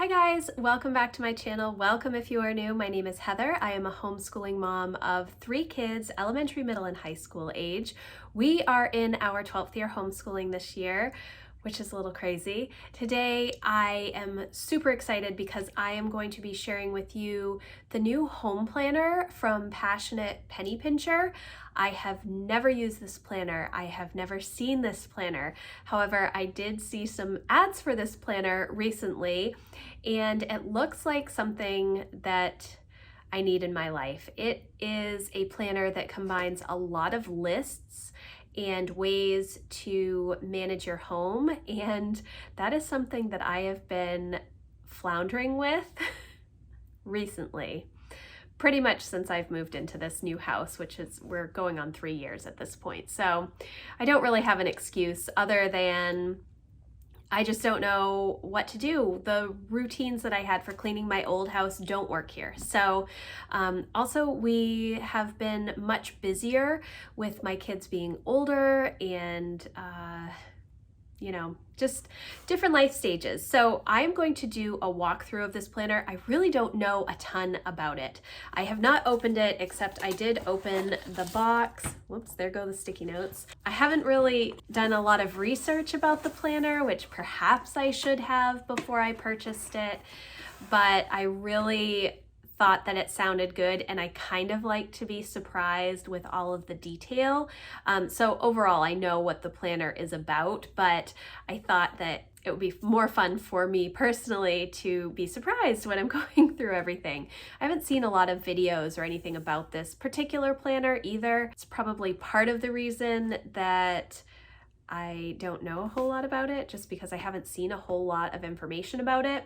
Hi guys, welcome back to my channel. Welcome if you are new. My name is Heather. I am a homeschooling mom of 3 kids, elementary, middle, and high school age. We are in our 12th year homeschooling this year, which is a little crazy. Today I am super excited because I am going to be sharing with you the new home planner from Passionate Penny Pincher. I have never used this planner. I have never seen this planner. However, I did see some ads for this planner recently, and it looks like something that I need in my life. It is a planner that combines a lot of lists and ways to manage your home, and that is something that I have been floundering with recently. Pretty much since I've moved into this new house, which is, we're going on 3 years at this point. So I don't really have an excuse other than I just don't know what to do. The routines that I had for cleaning my old house don't work here. So also we have been much busier with my kids being older and just different life stages. So I'm going to do a walkthrough of this planner. I really don't know a ton about it. I have not opened it, except I did open the box. Whoops, there go the sticky notes. I haven't really done a lot of research about the planner, which perhaps I should have before I purchased it, but I really thought that it sounded good, and I kind of like to be surprised with all of the detail. So overall, I know what the planner is about, but I thought that it would be more fun for me personally to be surprised when I'm going through everything. I haven't seen a lot of videos or anything about this particular planner either. It's probably part of the reason that I don't know a whole lot about it, just because I haven't seen a whole lot of information about it.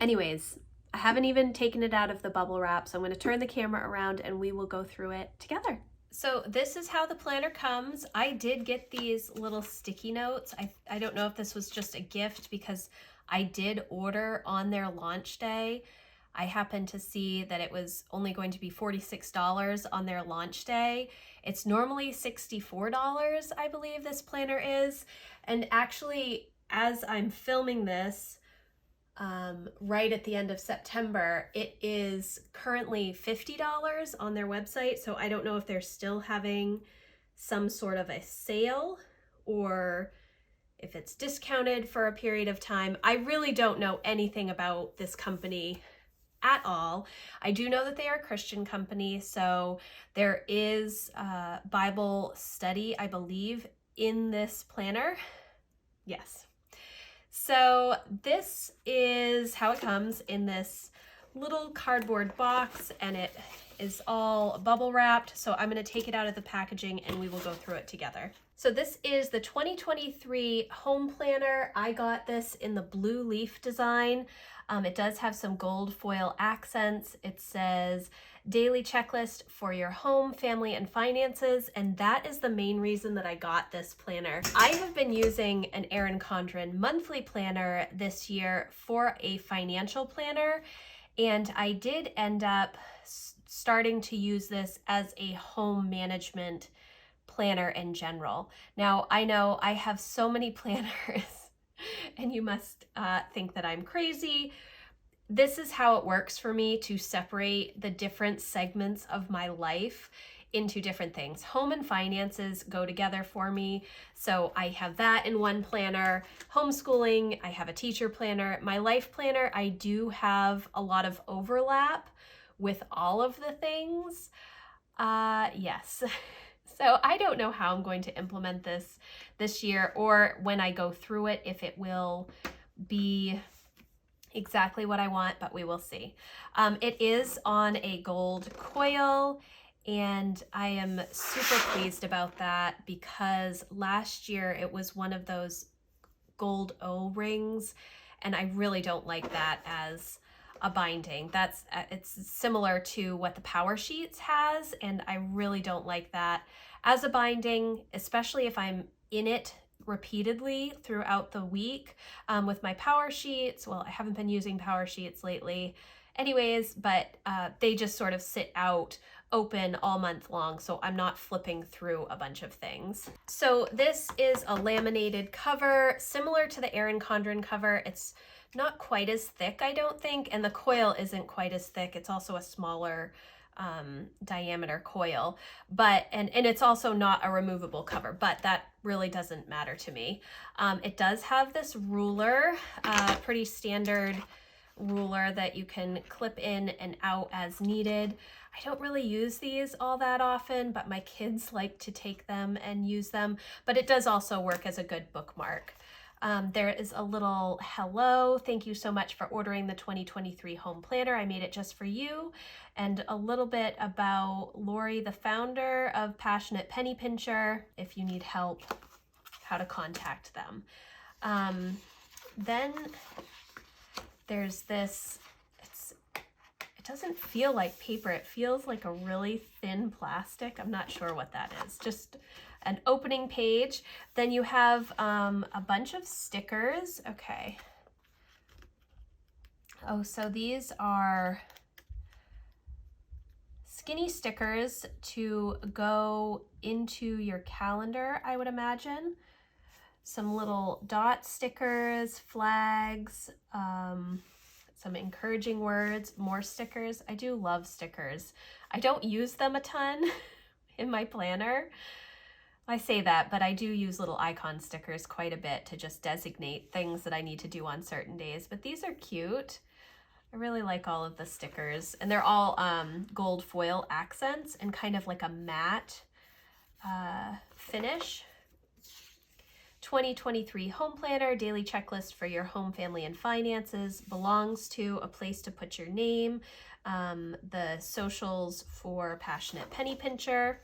Anyways, I haven't even taken it out of the bubble wrap, so I'm going to turn the camera around and we will go through it together. So this is how the planner comes. I did get these little sticky notes. I don't know if this was just a gift because I did order on their launch day. I happened to see that it was only going to be $46 on their launch day. It's normally $64, I believe this planner is. And actually, as I'm filming this, right at the end of September, it is currently $50 on their website. So I don't know if they're still having some sort of a sale or if it's discounted for a period of time. I really don't know anything about this company at all. I do know that they are a Christian company, so there is Bible study, I believe, in this planner. Yes. So this is how it comes in this little cardboard box, and it is all bubble wrapped. So I'm going to take it out of the packaging and we will go through it together. So this is the 2023 home planner. I got this in the blue leaf design. It does have some gold foil accents. It says daily checklist for your home, family, and finances, and that is the main reason that I got this planner. I have been using an Erin Condren monthly planner this year for a financial planner, and I did end up starting to use this as a home management planner in general. Now, I know I have so many planners and you must think that I'm crazy. This is how it works for me to separate the different segments of my life into different things. Home and finances go together for me. So I have that in one planner. Homeschooling, I have a teacher planner. My life planner, I do have a lot of overlap with all of the things. Yes. So I don't know how I'm going to implement this year, or when I go through it, if it will be exactly what I want, but we will see. It is on a gold coil, and I am super pleased about that because last year it was one of those gold O-rings, and I really don't like that as a binding. It's similar to what the Power Sheets has, and I really don't like that as a binding, especially if I'm in it repeatedly throughout the week with my Power Sheets. Well, I haven't been using Power Sheets lately, anyways, but they just sort of sit out open all month long, so I'm not flipping through a bunch of things. So this is a laminated cover, similar to the Erin Condren cover. It's not quite as thick, I don't think, and the coil isn't quite as thick. It's also a smaller diameter coil, but and it's also not a removable cover, but that really doesn't matter to me. It does have this ruler, pretty standard ruler that you can clip in and out as needed. I don't really use these all that often, but my kids like to take them and use them, but it does also work as a good bookmark. There is a little hello, thank you so much for ordering the 2023 home planner. I made it just for you. And a little bit about Lori, the founder of Passionate Penny Pincher, if you need help, how to contact them. Then there's this, it doesn't feel like paper, it feels like a really thin plastic. I'm not sure what that is, just an opening page. Then you have a bunch of stickers. Okay. Oh, so these are skinny stickers to go into your calendar, I would imagine. Some little dot stickers, flags, some encouraging words, more stickers. I do love stickers. I don't use them a ton in my planner. I say that, but I do use little icon stickers quite a bit to just designate things that I need to do on certain days. But these are cute. I really like all of the stickers, and they're all gold foil accents and kind of like a matte finish. 2023 Home Planner, daily checklist for your home, family, and finances. Belongs to a place to put your name. The socials for Passionate Penny Pincher.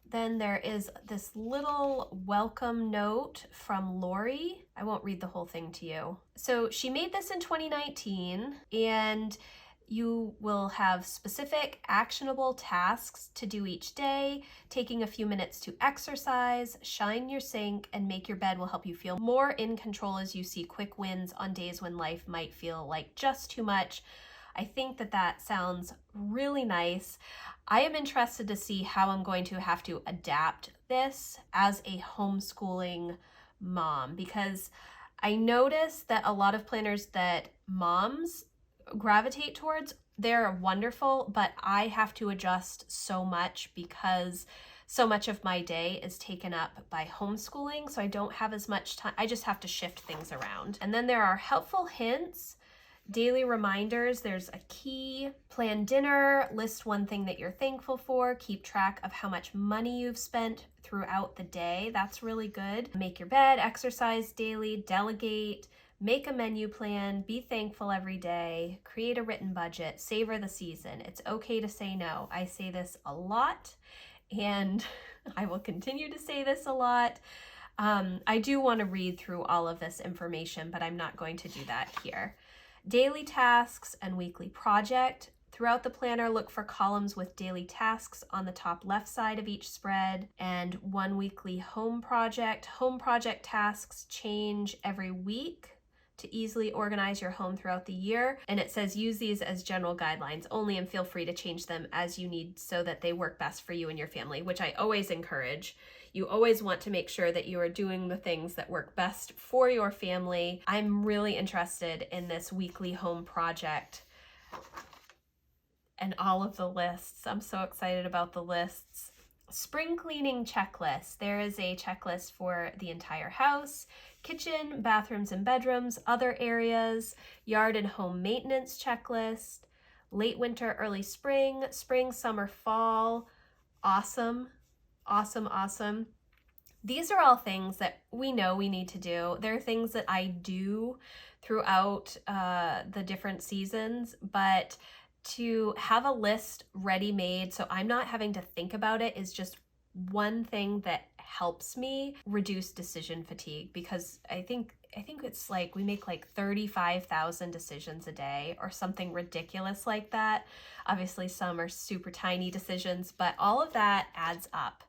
Then there is this little welcome note from Lori. I won't read the whole thing to you. So she made this in 2019, and you will have specific actionable tasks to do each day. Taking a few minutes to exercise, shine your sink, and make your bed will help you feel more in control as you see quick wins on days when life might feel like just too much. I think that sounds really nice. I am interested to see how I'm going to have to adapt this as a homeschooling mom, because I notice that a lot of planners that moms gravitate towards, they're wonderful, but I have to adjust so much because so much of my day is taken up by homeschooling, so I don't have as much time. I just have to shift things around. And then there are helpful hints, daily reminders. There's a key, plan dinner, list one thing that you're thankful for, keep track of how much money you've spent throughout the day. That's really good. Make your bed, exercise daily, delegate, make a menu plan, be thankful every day, create a written budget, savor the season. It's okay to say no. I say this a lot, and I will continue to say this a lot. I do want to read through all of this information, but I'm not going to do that here. Daily tasks and weekly project. Throughout the planner, look for columns with daily tasks on the top left side of each spread, and one weekly home project. Home project tasks change every week to easily organize your home throughout the year. And it says use these as general guidelines only, and feel free to change them as you need so that they work best for you and your family, which I always encourage. You always want to make sure that you are doing the things that work best for your family. I'm really interested in this weekly home project and all of the lists. I'm so excited about the lists. Spring cleaning checklist. There is a checklist for the entire house, kitchen, bathrooms and bedrooms, other areas, yard and home maintenance checklist, late winter, early spring, spring, summer, fall. Awesome. Awesome, awesome. These are all things that we know we need to do. They're things that I do throughout the different seasons, but to have a list ready-made so I'm not having to think about it is just one thing that helps me reduce decision fatigue, because I think it's like we make like 35,000 decisions a day or something ridiculous like that. Obviously some are super tiny decisions, but all of that adds up.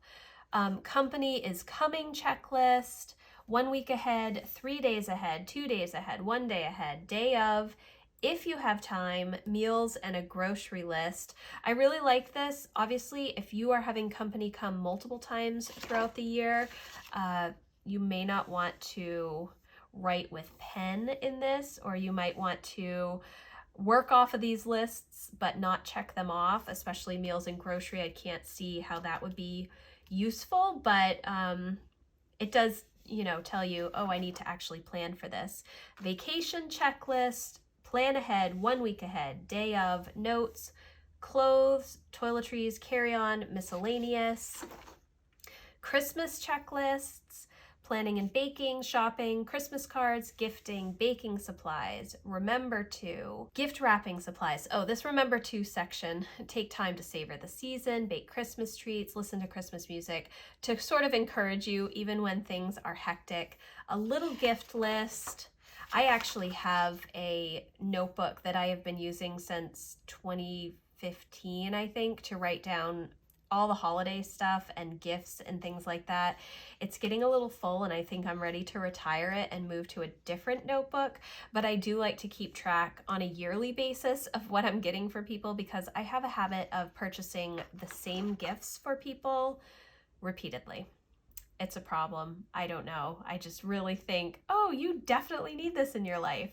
Company is coming checklist, 1 week ahead, 3 days ahead, 2 days ahead, 1 day ahead, day of, If you have time, meals and a grocery list. I really like this. Obviously, if you are having company come multiple times throughout the year, you may not want to write with pen in this, or you might want to work off of these lists but not check them off, especially meals and grocery. I can't see how that would be useful, but it does, tell you, oh, I need to actually plan for this. Vacation checklist, plan ahead, 1 week ahead, day of, notes, clothes, toiletries, carry-on, miscellaneous, Christmas checklists, planning and baking, shopping, Christmas cards, gifting, baking supplies, remember to, gift wrapping supplies. Oh, this remember to section, take time to savor the season, bake Christmas treats, listen to Christmas music, to sort of encourage you even when things are hectic. A little gift list. I actually have a notebook that I have been using since 2015, I think, to write down all the holiday stuff and gifts and things like that. It's getting a little full and I think I'm ready to retire it and move to a different notebook, but I do like to keep track on a yearly basis of what I'm getting for people, because I have a habit of purchasing the same gifts for people repeatedly. It's a problem. I don't know. I just really think, oh, you definitely need this in your life.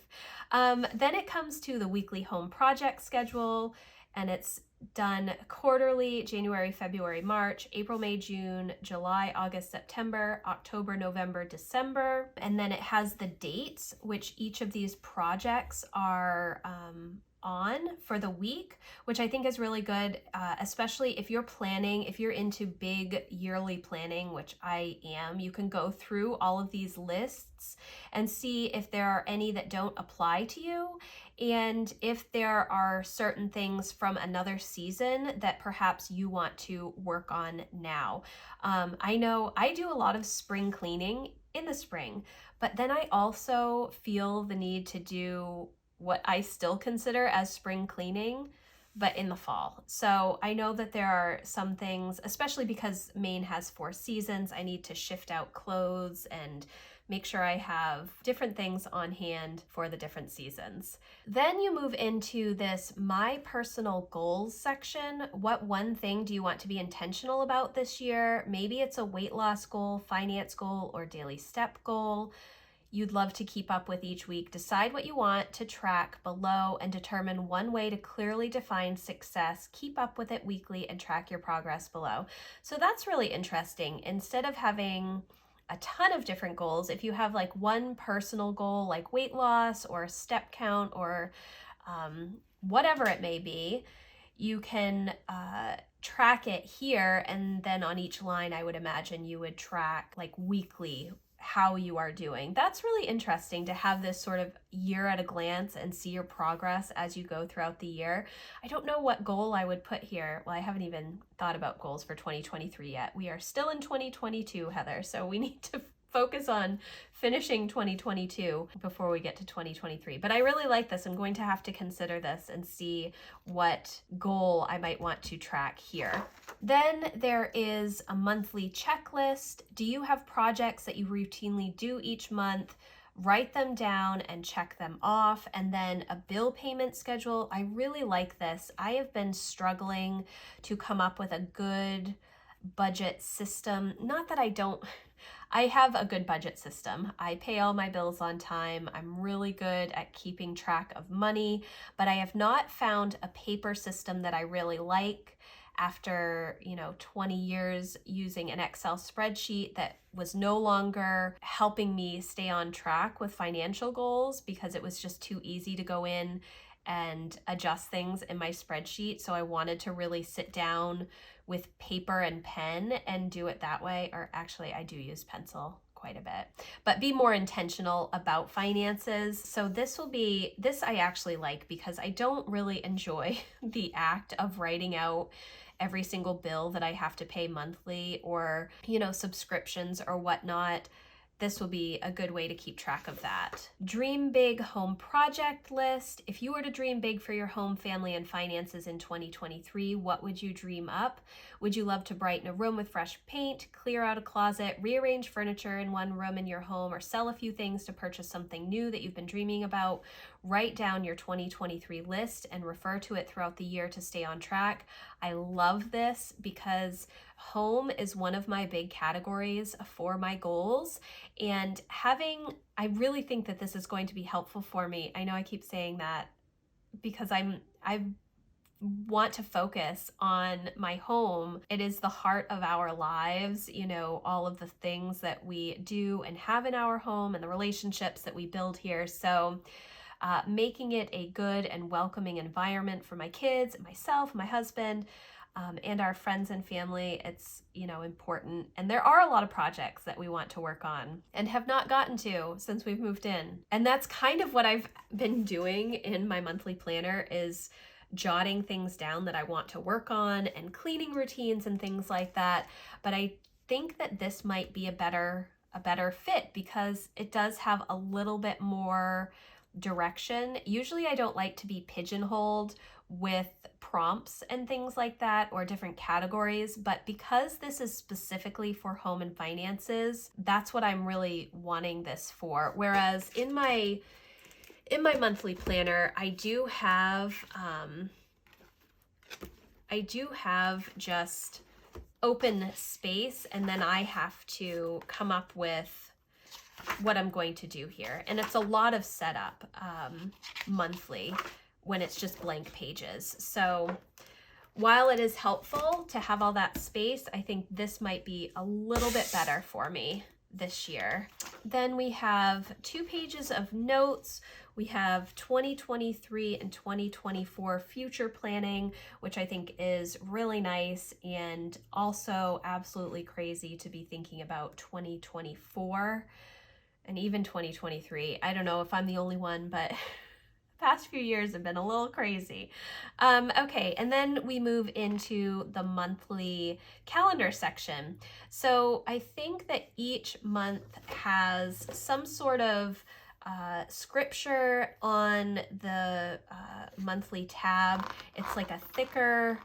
Then it comes to the weekly home project schedule, and it's done quarterly: January, February, March, April, May, June, July, August, September, October, November, December. And then it has the dates which each of these projects are on for the week, which I think is really good, especially if you're planning, if you're into big yearly planning, which I am. You can go through all of these lists and see if there are any that don't apply to you, and if there are certain things from another season that perhaps you want to work on now. I know I do a lot of spring cleaning in the spring, but then I also feel the need to do what I still consider as spring cleaning, but in the fall. So I know that there are some things, especially because Maine has 4 seasons, I need to shift out clothes and make sure I have different things on hand for the different seasons. Then you move into this my personal goals section. What one thing do you want to be intentional about this year? Maybe it's a weight loss goal, finance goal, or daily step goal you'd love to keep up with each week. Decide what you want to track below and determine one way to clearly define success. Keep up with it weekly and track your progress below. So that's really interesting. Instead of having a ton of different goals, if you have like one personal goal like weight loss or step count or whatever it may be, you can track it here, and then on each line I would imagine you would track like weekly how you are doing. That's really interesting to have this sort of year at a glance and see your progress as you go throughout the year. I don't know what goal I would put here. Well, I haven't even thought about goals for 2023 yet. We are still in 2022, Heather, so we need to focus on finishing 2022 before we get to 2023. But I really like this. I'm going to have to consider this and see what goal I might want to track here. Then there is a monthly checklist. Do you have projects that you routinely do each month? Write them down and check them off. And then a bill payment schedule. I really like this. I have been struggling to come up with a good budget system. Not that I have a good budget system. I pay all my bills on time. I'm really good at keeping track of money, but I have not found a paper system that I really like after, 20 years using an Excel spreadsheet that was no longer helping me stay on track with financial goals because it was just too easy to go in and adjust things in my spreadsheet. So I wanted to really sit down with paper and pen and do it that way. Or actually, I do use pencil quite a bit, but be more intentional about finances. So this I actually like because I don't really enjoy the act of writing out every single bill that I have to pay monthly or, subscriptions or whatnot. This will be a good way to keep track of that. Dream big home project list. If you were to dream big for your home, family, and finances in 2023, what would you dream up? Would you love to brighten a room with fresh paint, clear out a closet, rearrange furniture in one room in your home, or sell a few things to purchase something new that you've been dreaming about? write down your 2023 list and refer to it throughout the year to stay on track. I love this because home is one of my big categories for my goals, and I really think that this is going to be helpful for me. I know I keep saying that because I want to focus on my home. It is the heart of our lives, you know, all of the things that we do and have in our home and the relationships that we build here. So making it a good and welcoming environment for my kids, myself, my husband, and our friends and family, it's, you know, important. And there are a lot of projects that we want to work on and have not gotten to since we've moved in. And that's kind of what I've been doing in my monthly planner, is jotting things down that I want to work on and cleaning routines and things like that. But I think that this might be a better fit because it does have a little bit more direction. Usually I don't like to be pigeonholed with prompts and things like that, or different categories, but because this is specifically for home and finances, that's what I'm really wanting this for. Whereas in my monthly planner, I do have just open space, and then I have to come up with what I'm going to do here. And it's a lot of setup monthly when it's just blank pages. So while it is helpful to have all that space, I think this might be a little bit better for me this year. Then we have 2 pages of notes. We have 2023 and 2024 future planning, which I think is really nice, and also absolutely crazy to be thinking about 2024 and even 2023. I don't know if I'm the only one, but past few years have been a little crazy. Okay, and then we move into the monthly calendar section. So I think that each month has some sort of scripture on the monthly tab. It's like a thicker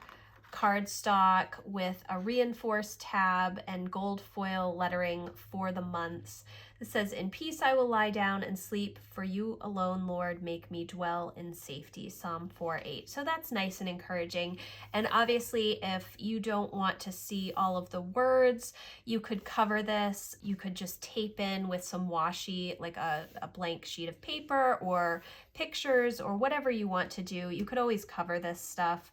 cardstock with a reinforced tab and gold foil lettering for the months. It says, "In peace I will lie down and sleep, for you alone, Lord, make me dwell in safety." Psalm 4:8. So that's nice and encouraging. And obviously, if you don't want to see all of the words, you could cover this. You could just tape in with some washi, like a blank sheet of paper or pictures or whatever you want to do. You could always cover this stuff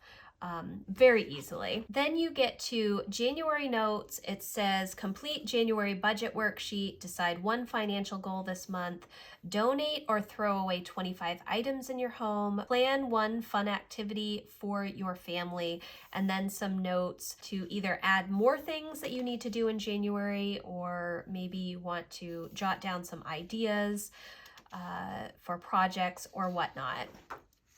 very easily. Then you get to January notes. It says, complete January budget worksheet, decide one financial goal this month, donate or throw away 25 items in your home, plan one fun activity for your family, and then some notes to either add more things that you need to do in January, or maybe you want to jot down some ideas for projects or whatnot.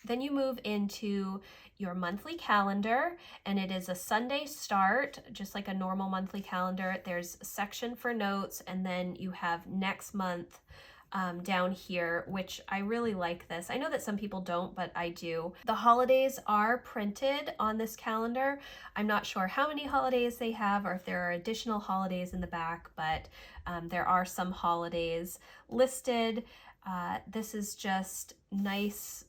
Then you move into your monthly calendar, and it is a Sunday start, just like a normal monthly calendar. There's a section for notes, and then you have next month down here, which I really like this. I know that some people don't, but I do. The holidays are printed on this calendar. I'm not sure how many holidays they have or if there are additional holidays in the back, but there are some holidays listed. This is just nice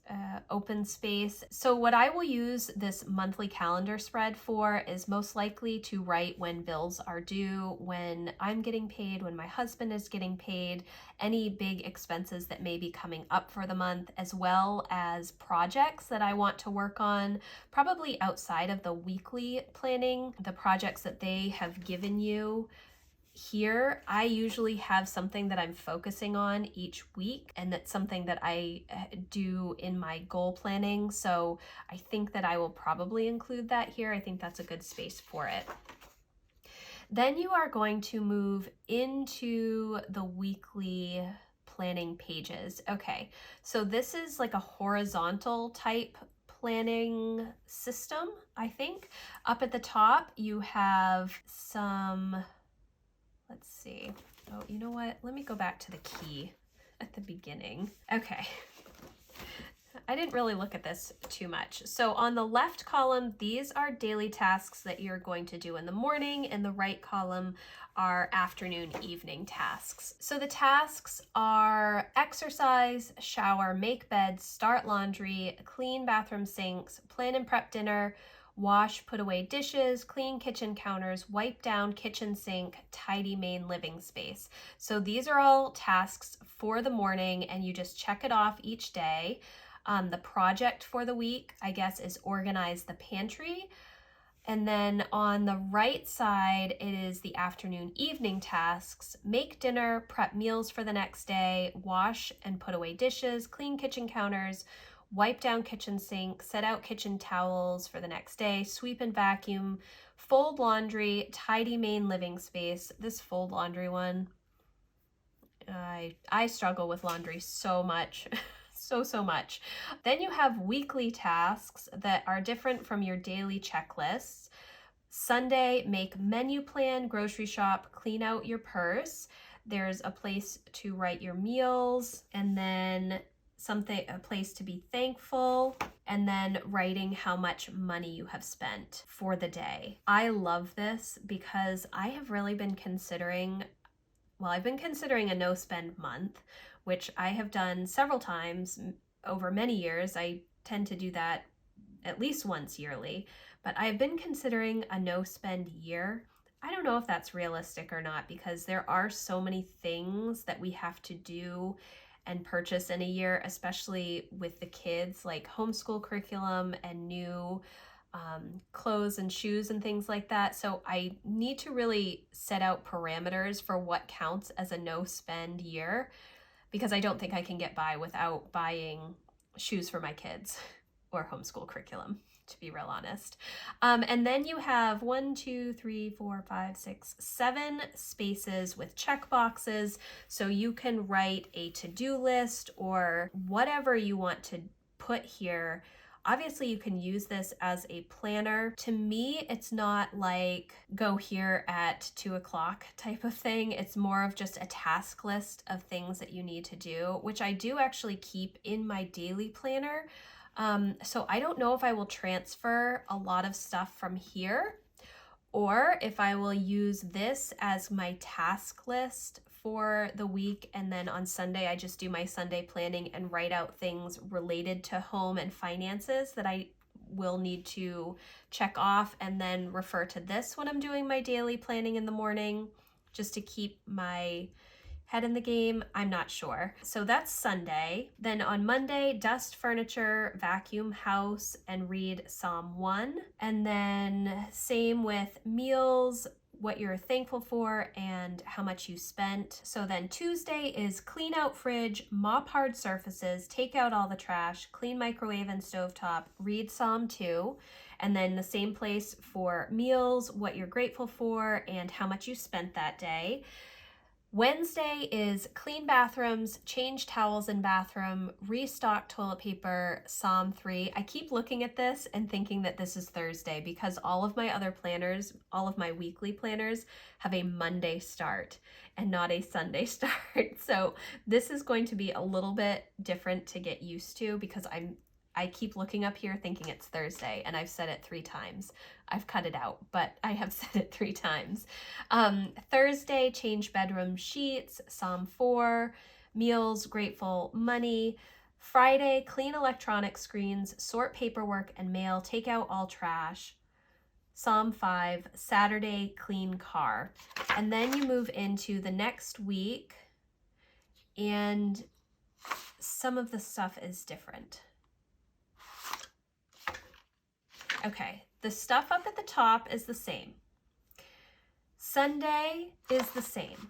open space. So what I will use this monthly calendar spread for is most likely to write when bills are due, when I'm getting paid, when my husband is getting paid, any big expenses that may be coming up for the month, as well as projects that I want to work on, probably outside of the weekly planning, the projects that they have given you. Here, I usually have something that I'm focusing on each week, and that's something that I do in my goal planning. So I think that I will probably include that here. I think that's a good space for it. Then you are going to move into the weekly planning pages. Okay, so this is like a horizontal type planning system, I think. Up at the top, you have some... Let's see. Oh, you know what? Let me go back to the key at the beginning. Okay. I didn't really look at this too much. So on the left column, these are daily tasks that you're going to do in the morning, and the right column are afternoon, evening tasks. So the tasks are exercise, shower, make bed, start laundry, clean bathroom sinks, plan and prep dinner, wash, put away dishes, clean kitchen counters, wipe down kitchen sink, tidy main living space. So these are all tasks for the morning, and you just check it off each day. The project for the week, I guess, is organize the pantry. And then on the right side, it is the afternoon, evening tasks: make dinner, prep meals for the next day, wash and put away dishes, clean kitchen counters, wipe down kitchen sink, set out kitchen towels for the next day, sweep and vacuum, fold laundry, tidy main living space. This fold laundry one, I struggle with laundry so much. So much. Then you have weekly tasks that are different from your daily checklists. Sunday, make menu plan, grocery shop, clean out your purse. There's a place to write your meals, and then a place to be thankful, and then writing how much money you have spent for the day. I love this because I have really been considering, I've been considering a no spend month, which I have done several times over many years. I tend to do that at least once yearly, but I've been considering a no spend year. I don't know if that's realistic or not, because there are so many things that we have to do and purchase in a year, especially with the kids, like homeschool curriculum and new clothes and shoes and things like that. So I need to really set out parameters for what counts as a no spend year, because I don't think I can get by without buying shoes for my kids or homeschool curriculum, to be real honest. And then you have 7 spaces with check boxes. So you can write a to-do list or whatever you want to put here. Obviously, you can use this as a planner. To me, it's not like go here at 2 o'clock type of thing. It's more of just a task list of things that you need to do, which I do actually keep in my daily planner. So I don't know if I will transfer a lot of stuff from here, or if I will use this as my task list for the week, and then on Sunday I just do my Sunday planning and write out things related to home and finances that I will need to check off, and then refer to this when I'm doing my daily planning in the morning, just to keep my head in the game. I'm not sure. So that's Sunday. Then on Monday, dust furniture, vacuum house, and read Psalm 1. And then same with meals, what you're thankful for, and how much you spent. So then Tuesday is clean out fridge, mop hard surfaces, take out all the trash, clean microwave and stovetop, read Psalm 2. And then the same place for meals, what you're grateful for, and how much you spent that day. Wednesday is clean bathrooms, change towels in bathroom, restock toilet paper, Psalm 3. I keep looking at this and thinking that this is Thursday, because all of my other planners, all of my weekly planners, have a Monday start and not a Sunday start. So this is going to be a little bit different to get used to, because I keep looking up here thinking it's Thursday, and I've said it 3 times. I've cut it out, but I have said it 3 times. Thursday, change bedroom sheets, Psalm 4, meals, grateful, money. Friday, clean electronic screens, sort paperwork and mail, take out all trash, Psalm 5. Saturday, clean car. And then you move into the next week, and some of the stuff is different. Okay, the stuff up at the top is the same. Sunday is the same.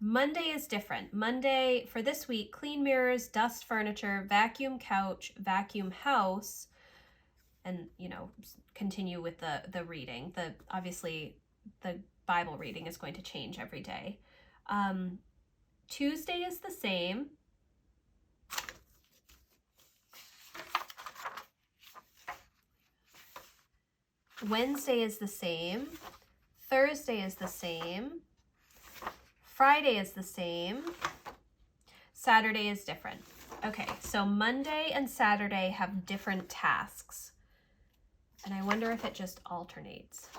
Monday is different. Monday for this week, clean mirrors, dust furniture, vacuum couch, vacuum house, and continue with the reading. Obviously the Bible reading is going to change every day. Tuesday is the same. Wednesday is the same. Thursday is the same. Friday is the same. Saturday is different. Okay, so Monday and Saturday have different tasks. And I wonder if it just alternates.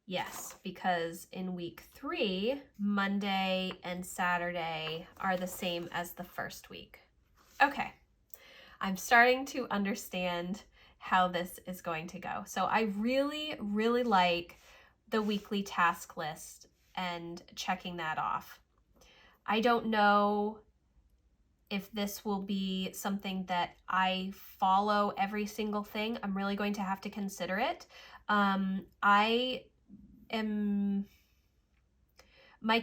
Yes, because in week 3, Monday and Saturday are the same as the first week. Okay, I'm starting to understand how this is going to go. So I really, really like the weekly task list and checking that off. I don't know if this will be something that I follow every single thing. I'm really going to have to consider it. My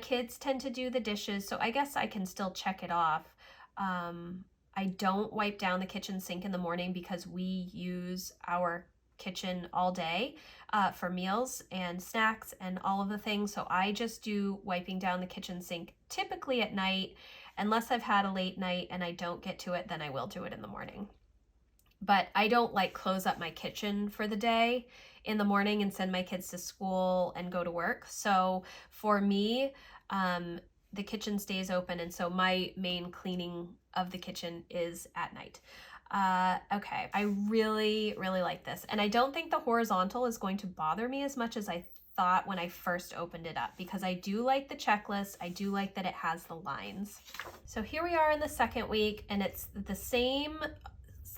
kids tend to do the dishes, so I guess I can still check it off. I don't wipe down the kitchen sink in the morning because we use our kitchen all day for meals and snacks and all of the things. So I just do wiping down the kitchen sink typically at night. Unless I've had a late night and I don't get to it, then I will do it in the morning. But I don't like close up my kitchen for the day in the morning and send my kids to school and go to work. So for me, the kitchen stays open, and so my main cleaning of the kitchen is at night. Okay, I really, really like this. And I don't think the horizontal is going to bother me as much as I thought when I first opened it up, because I do like the checklist. I do like that it has the lines. So here we are in the second week, and it's the same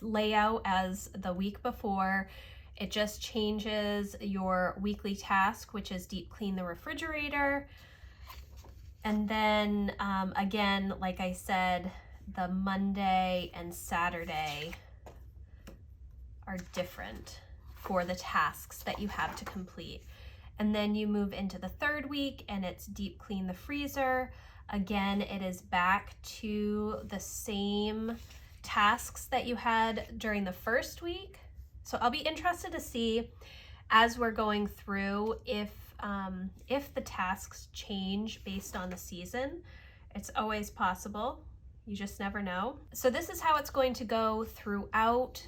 layout as the week before. It just changes your weekly task, which is deep clean the refrigerator. And then again, like I said, the Monday and Saturday are different for the tasks that you have to complete. And then you move into the third week and it's deep clean the freezer. Again, it is back to the same tasks that you had during the first week. So I'll be interested to see as we're going through if the tasks change based on the season. It's always possible. You just never know. So this is how it's going to go throughout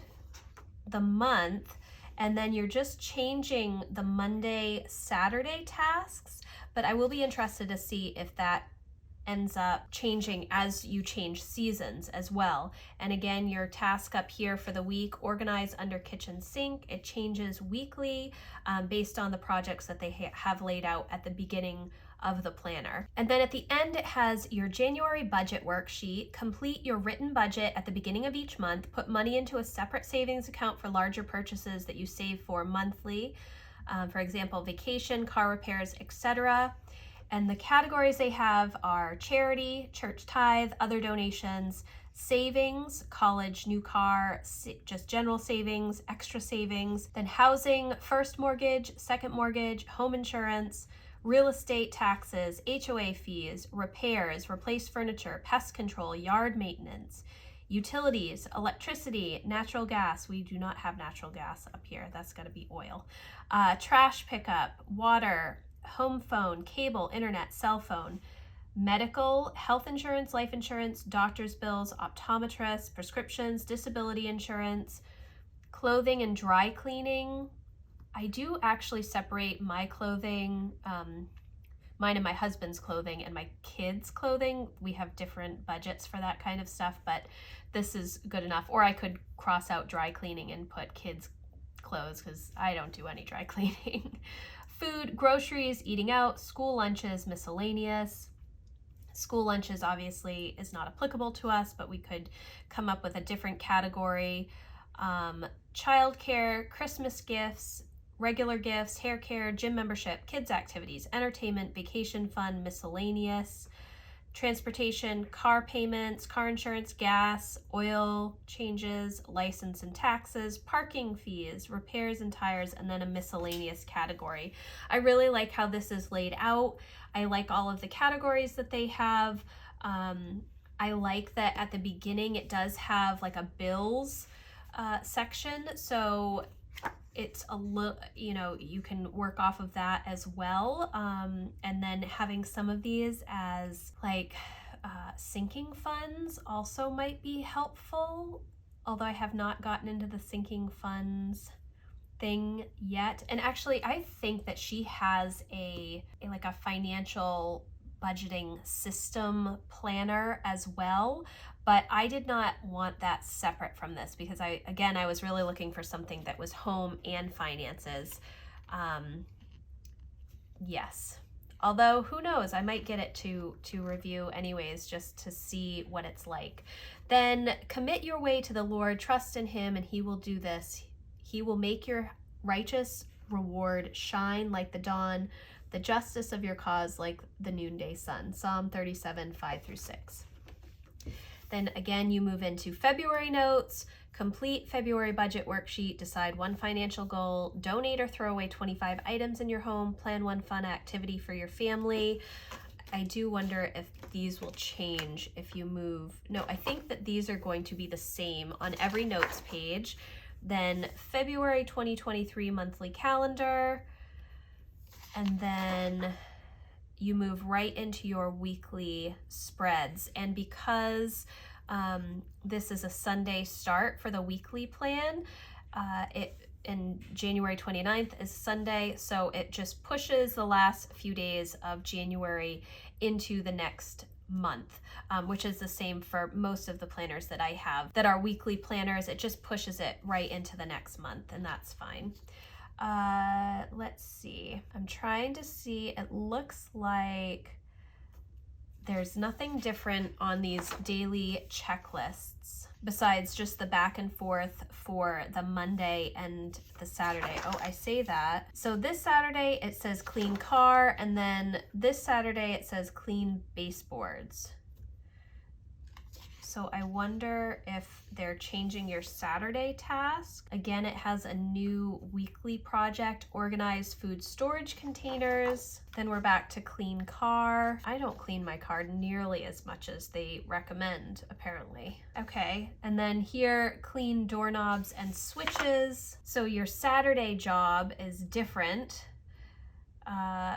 the month. And then you're just changing the Monday, Saturday tasks, but I will be interested to see if that ends up changing as you change seasons as well. And again, your task up here for the week, organize under kitchen sink, it changes weekly based on the projects that they have laid out at the beginning of the planner. And then at the end, it has your January budget worksheet. Complete your written budget at the beginning of each month. Put money into a separate savings account for larger purchases that you save for monthly. For example, vacation, car repairs, etc. And the categories they have are charity, church tithe, other donations, savings, college, new car, just general savings, extra savings, then housing, first mortgage, second mortgage, home insurance, real estate taxes, HOA fees, repairs, replace furniture, pest control, yard maintenance, utilities, electricity, natural gas. We do not have natural gas up here. That's got to be oil. Trash pickup, water, home phone, cable, internet, cell phone, medical, health insurance, life insurance, doctor's bills, optometrists, prescriptions, disability insurance, clothing and dry cleaning. I do actually separate my clothing, mine and my husband's clothing and my kids' clothing. We have different budgets for that kind of stuff, but this is good enough. Or I could cross out dry cleaning and put kids' clothes because I don't do any dry cleaning. Food, groceries, eating out, school lunches, miscellaneous. School lunches obviously is not applicable to us, but we could come up with a different category. Childcare, Christmas gifts, regular gifts, hair care, gym membership, kids activities, entertainment, vacation fund, miscellaneous, transportation, car payments, car insurance, gas, oil changes, license and taxes, parking fees, repairs and tires, and then a miscellaneous category. I really like how this is laid out. I like all of the categories that they have. I like that at the beginning it does have like a bills section, so it's a little, you can work off of that as well. And then having some of these as like sinking funds also might be helpful, although I have not gotten into the sinking funds thing yet. And actually, I think that she has a financial budgeting system planner as well, but I did not want that separate from this because I was really looking for something that was home and finances. Yes. Although, who knows, I might get it to review anyways, just to see what it's like. Then commit your way to the Lord, trust in him, and he will do this. He will make your righteous reward shine like the dawn, the justice of your cause like the noonday sun. Psalm 37, 5-6. Then again, you move into February notes, complete February budget worksheet, decide one financial goal, donate or throw away 25 items in your home, plan one fun activity for your family. I do wonder if these will change if you move. No, I think that these are going to be the same on every notes page. Then February 2023 monthly calendar, and then you move right into your weekly spreads. And because this is a Sunday start for the weekly plan, in January 29th is Sunday, so it just pushes the last few days of January into the next month, which is the same for most of the planners that I have that are weekly planners. It just pushes it right into the next month, and that's fine. Let's see. I'm trying to see. It looks like there's nothing different on these daily checklists besides just the back and forth for the Monday and the Saturday. Oh, I say that. So this Saturday it says clean car, and then this Saturday it says clean baseboards. So I wonder if they're changing your Saturday task. Again, it has a new weekly project, organize food storage containers. Then we're back to clean car. I don't clean my car nearly as much as they recommend, apparently. Okay, and then here, clean doorknobs and switches. So your Saturday job is different.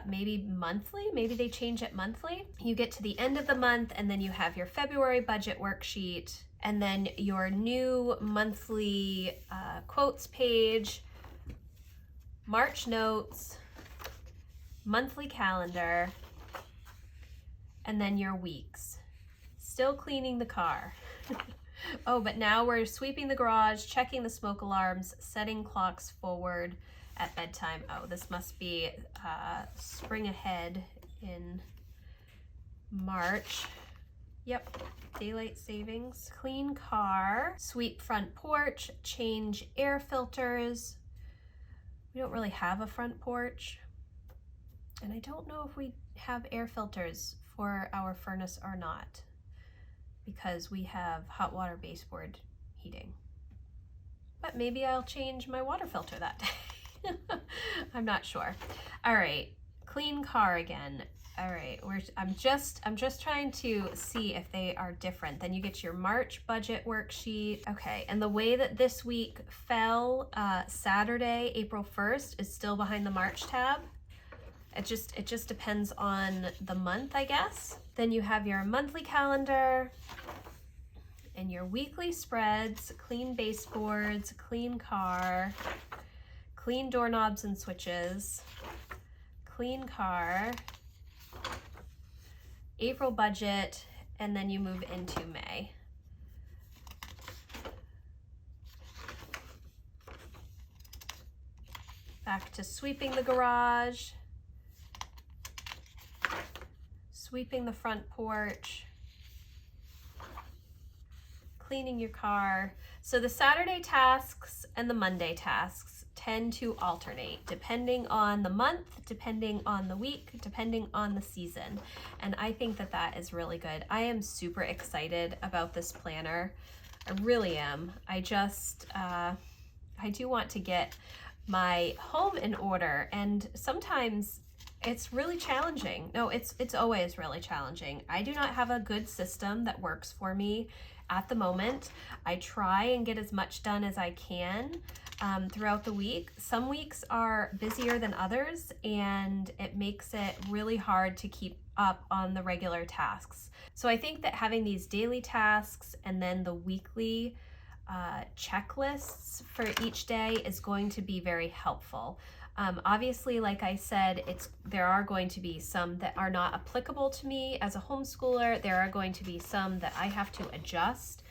Maybe monthly, maybe they change it monthly. You get to the end of the month and then you have your February budget worksheet and then your new monthly quotes page, March notes, monthly calendar, and then your weeks. Still cleaning the car. Oh, but now we're sweeping the garage, checking the smoke alarms, setting clocks forward at bedtime. Oh, this must be spring ahead in March. Yep, daylight savings, clean car, sweep front porch, change air filters. We don't really have a front porch, and I don't know if we have air filters for our furnace or not, because we have hot water baseboard heating. But maybe I'll change my water filter that day. I'm not sure. All right, clean car again. All right, I'm just trying to see if they are different. Then you get your March budget worksheet. Okay, and the way that this week fell, Saturday, April 1st, is still behind the March tab. It just depends on the month, I guess. Then you have your monthly calendar and your weekly spreads, clean baseboards, clean car, clean doorknobs and switches, clean car, April budget, and then you move into May. Back to sweeping the garage, sweeping the front porch, cleaning your car. So the Saturday tasks and the Monday tasks tend to alternate depending on the month, depending on the week, depending on the season. And I think that that is really good. I am super excited about this planner. I really am. I do want to get my home in order, and sometimes it's really challenging. No, it's always really challenging. I do not have a good system that works for me at the moment. I try and get as much done as I can throughout the week. Some weeks are busier than others, and it makes it really hard to keep up on the regular tasks. So I think that having these daily tasks and then the weekly checklists for each day is going to be very helpful. Obviously, like I said, there are going to be some that are not applicable to me as a homeschooler. There are going to be some that I have to adjust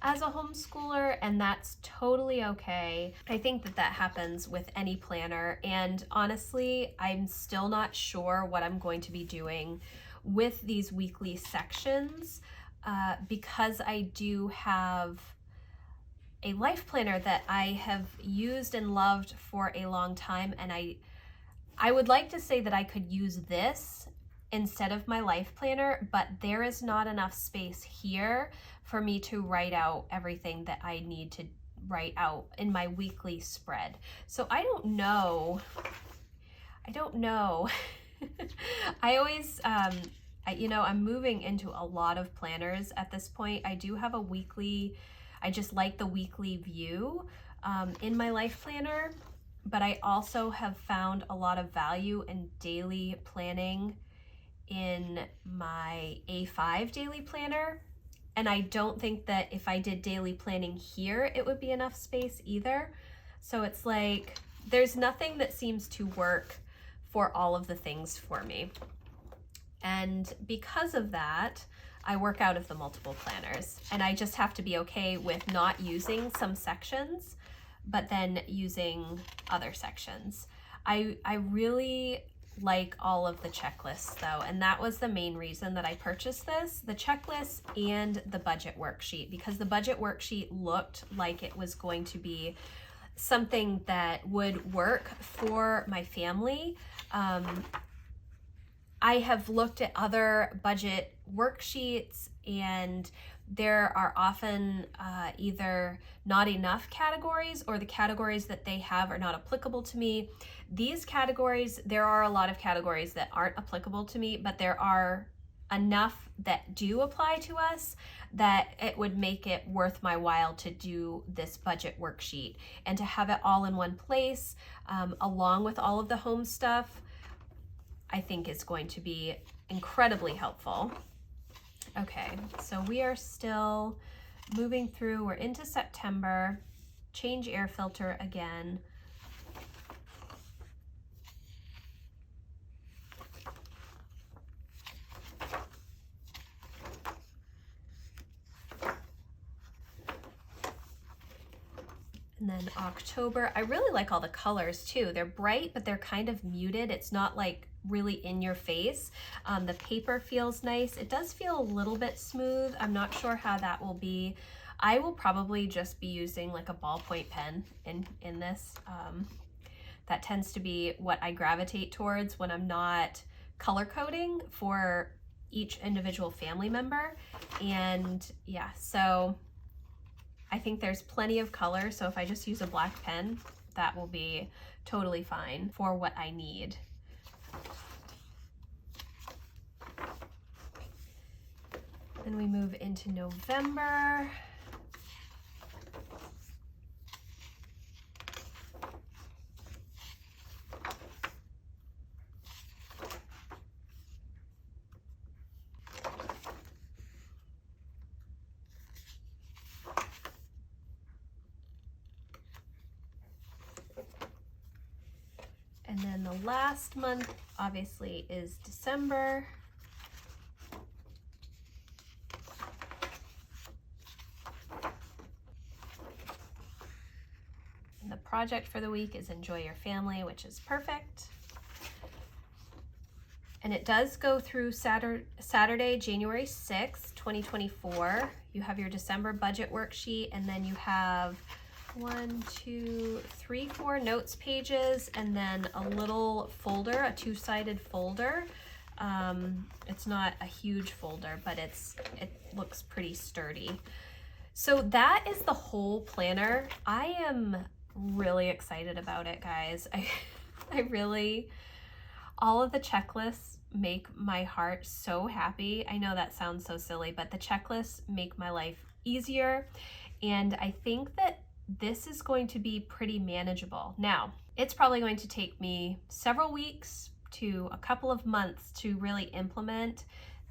as a homeschooler, and that's totally okay. I think that happens with any planner, and honestly, I'm still not sure what I'm going to be doing with these weekly sections because I do have a life planner that I have used and loved for a long time, and I would like to say that I could use this instead of my life planner, but there is not enough space here for me to write out everything that I need to write out in my weekly spread. So I don't know. I always, I'm moving into a lot of planners at this point. I do have I just like the weekly view in my life planner, but I also have found a lot of value in daily planning in my A5 daily planner. And I don't think that if I did daily planning here, it would be enough space either. So it's like, there's nothing that seems to work for all of the things for me. And because of that, I work out of the multiple planners, and I just have to be okay with not using some sections, but then using other sections. I really like all of the checklists though, and that was the main reason that I purchased this, the checklist and the budget worksheet, because the budget worksheet looked like it was going to be something that would work for my family. I have looked at other budget worksheets, and there are often either not enough categories, or the categories that they have are not applicable to me. These categories, there are a lot of categories that aren't applicable to me, but there are enough that do apply to us that it would make it worth my while to do this budget worksheet and to have it all in one place along with all of the home stuff. I think is going to be incredibly helpful. Okay, so we are still moving through. We're into September. Change air filter again. And then October, I really like all the colors too. They're bright, but they're kind of muted. It's not like really in your face. The paper feels nice. It does feel a little bit smooth. I'm not sure how that will be. I will probably just be using like a ballpoint pen in this. That tends to be what I gravitate towards when I'm not color coding for each individual family member. And yeah, so I think there's plenty of color, so if I just use a black pen, that will be totally fine for what I need. Then we move into November. And then the last month, obviously, is December. And the project for the week is Enjoy Your Family, which is perfect. And it does go through Saturday, January 6th, 2024. You have your December budget worksheet, and then you have 4 notes pages, and then a little folder, a 2-sided folder. It's not a huge folder, but it looks pretty sturdy. So that is the whole planner. I am really excited about it, guys. I really, all of the checklists make my heart so happy. I know that sounds so silly, but the checklists make my life easier. And I think that this is going to be pretty manageable. Now, it's probably going to take me several weeks to a couple of months to really implement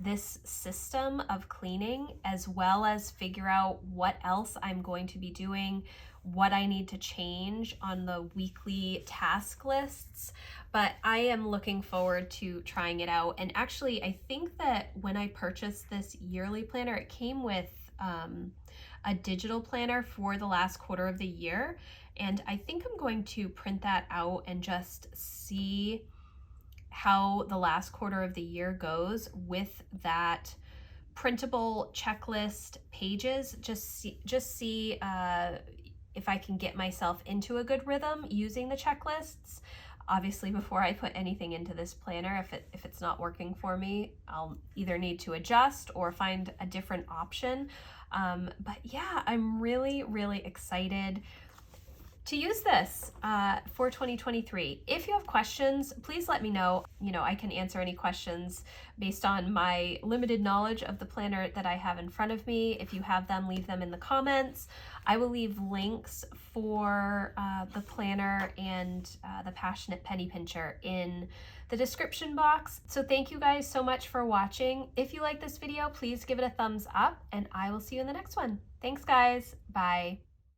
this system of cleaning, as well as figure out what else I'm going to be doing, what I need to change on the weekly task lists. But I am looking forward to trying it out. And actually, I think that when I purchased this yearly planner, it came with a digital planner for the last quarter of the year. And I think I'm going to print that out and just see how the last quarter of the year goes with that printable checklist pages. Just see if I can get myself into a good rhythm using the checklists. Obviously, before I put anything into this planner, if it's not working for me, I'll either need to adjust or find a different option. But yeah, I'm really, really excited to use this for 2023. If you have questions, please let me know. I can answer any questions based on my limited knowledge of the planner that I have in front of me. If you have them, leave them in the comments. I will leave links for the planner and the Passionate Penny Pincher in the description box. So thank you guys so much for watching. If you like this video, please give it a thumbs up, and I will see you in the next one. Thanks, guys. Bye.